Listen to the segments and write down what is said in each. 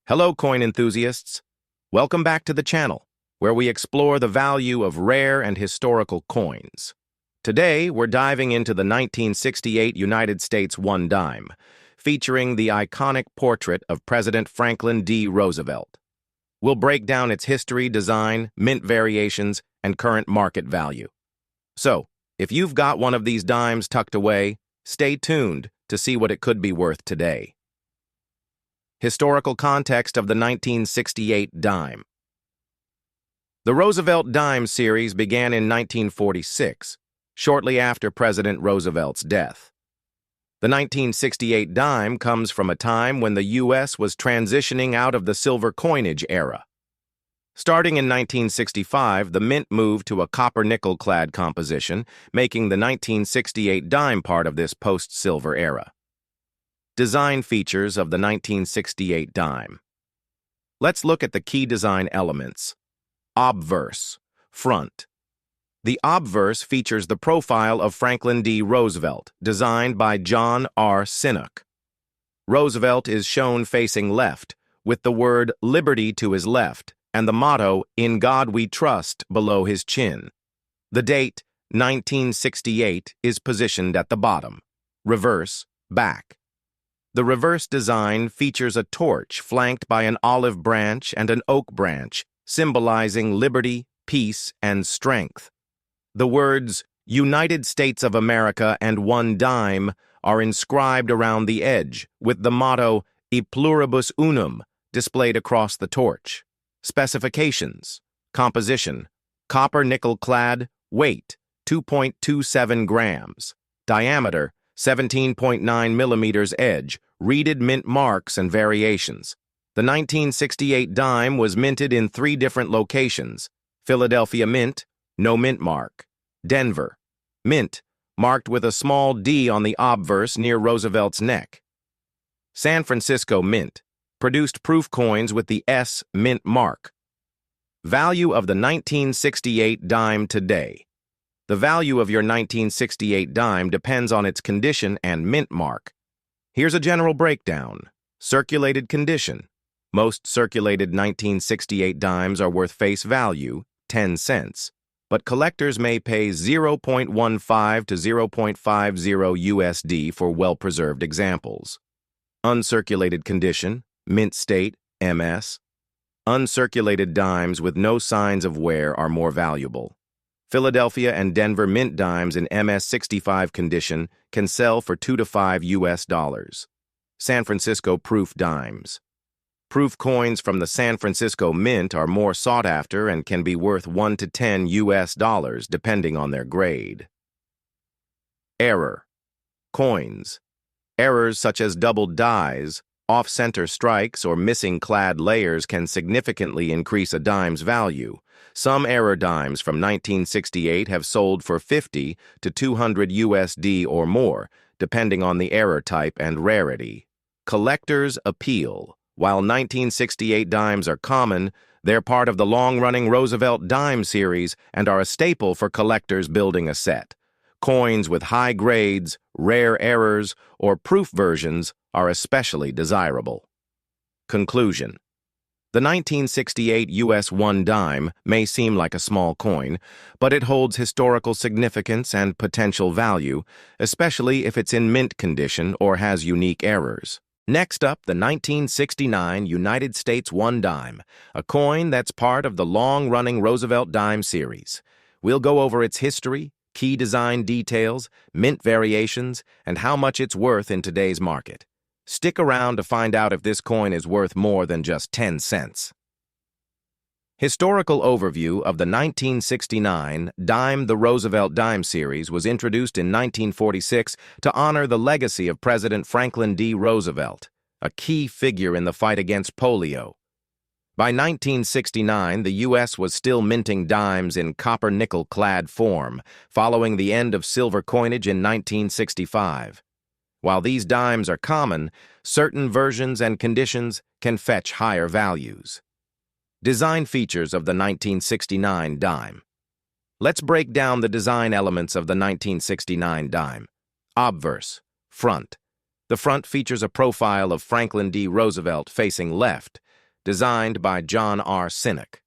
Hello, coin enthusiasts. Welcome back to the channel, where we explore the value of rare and historical coins. Today, we're diving into the 1968 United States one dime, featuring the iconic portrait of President Franklin D. Roosevelt. We'll break down its history, design, mint variations, and current market value. So, if you've got one of these dimes tucked away, stay tuned to see what it could be worth today. Historical context of the 1968 dime. The Roosevelt dime series began in 1946, shortly after President Roosevelt's death. The 1968 dime comes from a time when the U.S. was transitioning out of the silver coinage era. Starting in 1965, the mint moved to a copper-nickel-clad composition, making the 1968 dime part of this post-silver era. Design features of the 1968 dime. Let's look at the key design elements. Obverse, front. The obverse features the profile of Franklin D. Roosevelt, designed by John R. Sinnock. Roosevelt is shown facing left, with the word liberty to his left, and the motto, "In God We Trust," below his chin. The date, 1968, is positioned at the bottom. Reverse, back. The reverse design features a torch flanked by an olive branch and an oak branch, symbolizing liberty, peace, and strength. The words United States of America and one dime are inscribed around the edge, with the motto E pluribus unum displayed across the torch. Specifications: composition, copper-nickel-clad, weight, 2.27 grams, diameter, 17.9 millimeters, edge, reeded mint marks and variations. The 1968 dime was minted in 3 different locations: Philadelphia Mint, no mint mark; Denver Mint, marked with a small D on the obverse near Roosevelt's neck; San Francisco Mint, produced proof coins with the S mint mark. Value of the 1968 dime today. The value of your 1968 dime depends on its condition and mint mark. Here's a general breakdown. Circulated condition. Most circulated 1968 dimes are worth face value, 10 cents, but collectors may pay 0.15 to 0.50 USD for well-preserved examples. Uncirculated condition, mint state, MS. Uncirculated dimes with no signs of wear are more valuable. Philadelphia and Denver mint dimes in MS-65 condition can sell for $2 to $5 US. San Francisco proof dimes. Proof coins from the San Francisco Mint are more sought after and can be worth $1 to $10 US depending on their grade. Error. Coins. Errors such as doubled dies, off-center strikes, or missing clad layers can significantly increase a dime's value. Some error dimes from 1968 have sold for $50 to $200 USD or more, depending on the error type and rarity. Collector's appeal. While 1968 dimes are common, they're part of the long-running Roosevelt dime series and are a staple for collectors building a set. Coins with high grades, rare errors, or proof versions are especially desirable. Conclusion. The 1968 US one dime may seem like a small coin, but it holds historical significance and potential value, especially if it's in mint condition or has unique errors. Next up, the 1969 United States one dime, a coin that's part of the long-running Roosevelt dime series. We'll go over its history, key design details, mint variations, and how much it's worth in today's market. Stick around to find out if this coin is worth more than just 10 cents. Historical overview of the 1969 dime. The Roosevelt dime series was introduced in 1946 to honor the legacy of President Franklin D. Roosevelt, a key figure in the fight against polio. By 1969, the U.S. was still minting dimes in copper-nickel-clad form, following the end of silver coinage in 1965. While these dimes are common, certain versions and conditions can fetch higher values. Design features of the 1969 dime. Let's break down the design elements of the 1969 dime. Obverse, front. The front features a profile of Franklin D. Roosevelt facing left, designed by John R. Sinek.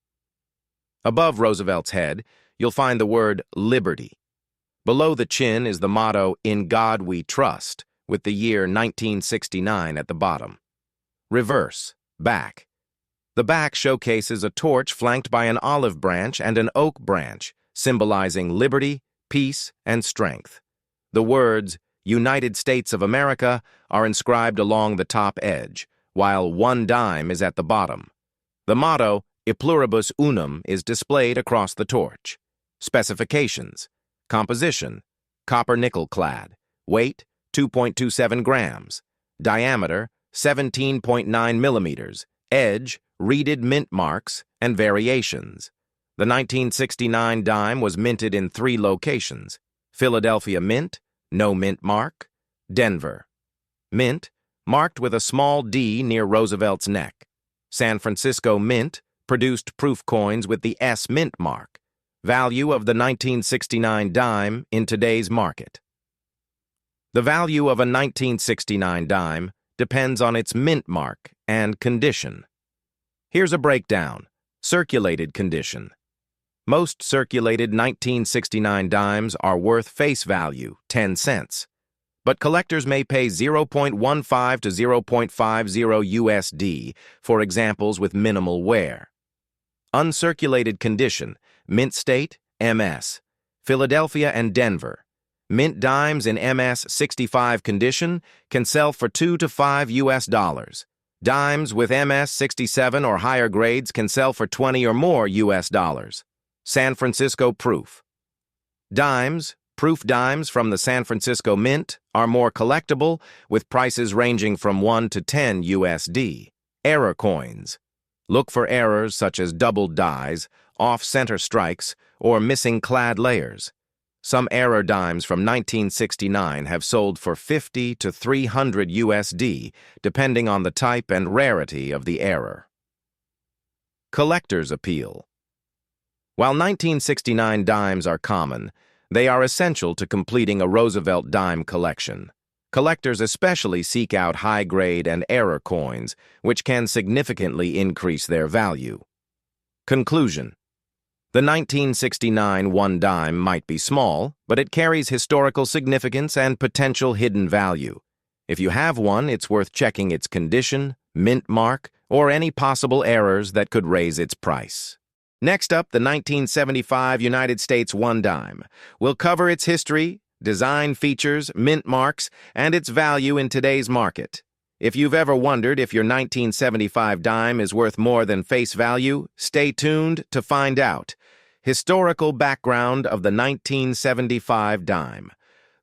Above Roosevelt's head, you'll find the word liberty. Below the chin is the motto, "In God We Trust," with the year 1969 at the bottom. Reverse, back. The back showcases a torch flanked by an olive branch and an oak branch, symbolizing liberty, peace, and strength. The words, United States of America, are inscribed along the top edge, while 1 dime is at the bottom. The motto, E pluribus unum, is displayed across the torch. Specifications: composition, copper-nickel clad, weight, 2.27 grams, diameter, 17.9 millimeters, edge, reeded mint marks, and variations. The 1969 dime was minted in 3 locations: Philadelphia Mint, no mint mark; Denver Mint, marked with a small D near Roosevelt's neck; San Francisco Mint, produced proof coins with the S mint mark. Value of the 1969 dime in today's market. The value of a 1969 dime depends on its mint mark and condition. Here's a breakdown. Circulated condition. Most circulated 1969 dimes are worth face value, 10 cents. But collectors may pay 0.15 to 0.50 USD for examples with minimal wear. Uncirculated condition, mint state, MS. Philadelphia and Denver. Mint dimes in MS 65 condition can sell for $2 to $5 US. Dimes with MS 67 or higher grades can sell for $20 or more US. San Francisco proof. Dimes, proof dimes from the San Francisco Mint, are more collectible, with prices ranging from 1 to 10 USD. Error coins. Look for errors such as doubled dies, off-center strikes, or missing clad layers. Some error dimes from 1969 have sold for 50 to 300 USD, depending on the type and rarity of the error. Collector's appeal. While 1969 dimes are common, they are essential to completing a Roosevelt dime collection. Collectors especially seek out high-grade and error coins, which can significantly increase their value. Conclusion. The 1969 1 dime might be small, but it carries historical significance and potential hidden value. If you have one, it's worth checking its condition, mint mark, or any possible errors that could raise its price. Next up, the 1975 United States 1 dime. We'll cover its history, design features, mint marks, and its value in today's market. If you've ever wondered if your 1975 dime is worth more than face value, stay tuned to find out. Historical background of the 1975 dime.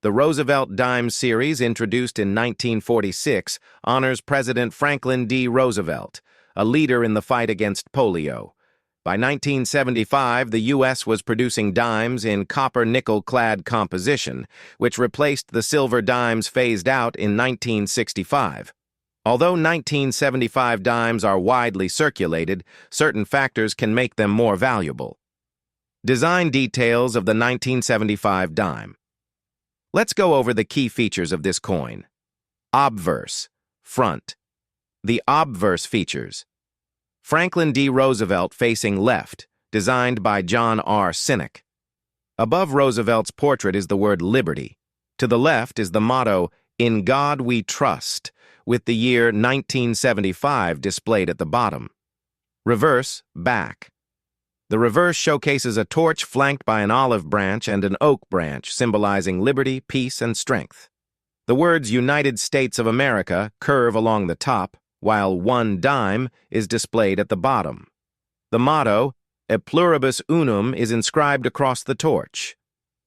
The Roosevelt Dime series, introduced in 1946, honors President Franklin D. Roosevelt, a leader in the fight against polio. By 1975, the U.S. was producing dimes in copper-nickel-clad composition, which replaced the silver dimes phased out in 1965. Although 1975 dimes are widely circulated, certain factors can make them more valuable. Design details of the 1975 dime. Let's go over the key features of this coin. Obverse, front. The obverse features. Franklin D. Roosevelt facing left, designed by John R. Sinek. Above Roosevelt's portrait is the word liberty. To the left is the motto, "In God We Trust," with the year 1975 displayed at the bottom. Reverse, back. The reverse showcases a torch flanked by an olive branch and an oak branch, symbolizing liberty, peace, and strength. The words United States of America curve along the top, while 1 dime is displayed at the bottom. The motto, E pluribus unum, is inscribed across the torch.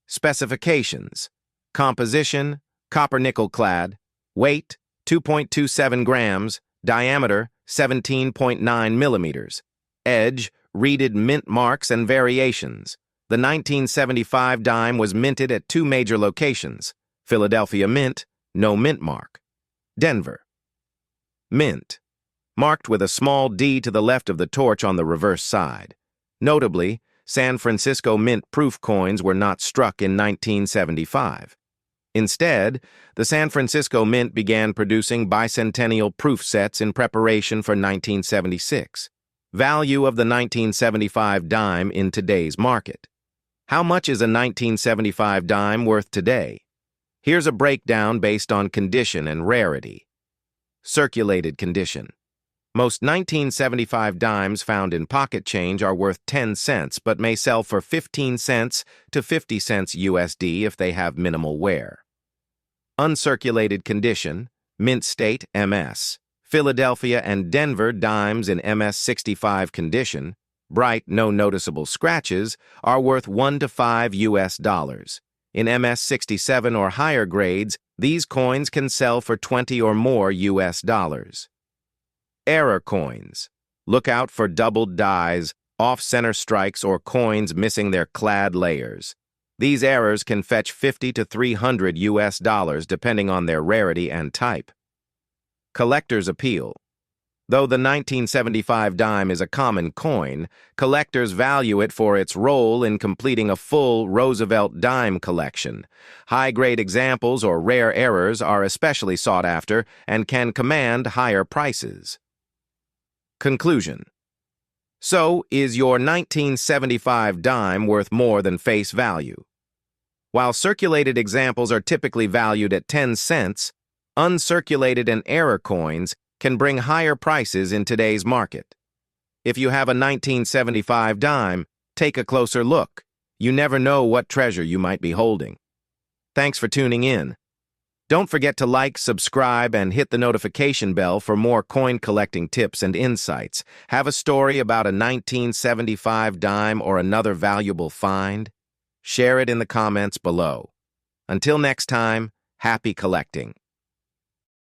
Specifications: composition, copper-nickel clad, weight, 2.27 grams, diameter, 17.9 millimeters, edge, reeded mint marks and variations. The 1975 dime was minted at 2 major locations: Philadelphia Mint, no mint mark; Denver Mint, marked with a small D to the left of the torch on the reverse side. Notably, San Francisco Mint proof coins were not struck in 1975. Instead, the San Francisco Mint began producing bicentennial proof sets in preparation for 1976. Value of the 1975 dime in today's market. How much is a 1975 dime worth today? Here's a breakdown based on condition and rarity. Circulated condition. Most 1975 dimes found in pocket change are worth 10 cents but may sell for 15 cents to 50 cents USD if they have minimal wear. Uncirculated condition, mint state MS. Philadelphia and Denver dimes in MS 65 condition, bright, no noticeable scratches, are worth 1 to 5 US dollars. In MS 67 or higher grades, these coins can sell for 20 or more US dollars. Error coins. Look out for doubled dies, off-center strikes, or coins missing their clad layers. These errors can fetch 50 to 300 US dollars depending on their rarity and type. Collector's appeal. Though the 1975 dime is a common coin, collectors value it for its role in completing a full Roosevelt dime collection. High-grade examples or rare errors are especially sought after and can command higher prices. Conclusion. So, is your 1975 dime worth more than face value? While circulated examples are typically valued at 10 cents, uncirculated and error coins can bring higher prices in today's market. If you have a 1975 dime, take a closer look. You never know what treasure you might be holding. Thanks for tuning in. Don't forget to like, subscribe, and hit the notification bell for more coin collecting tips and insights. Have a story about a 1975 dime or another valuable find? Share it in the comments below. Until next time, happy collecting.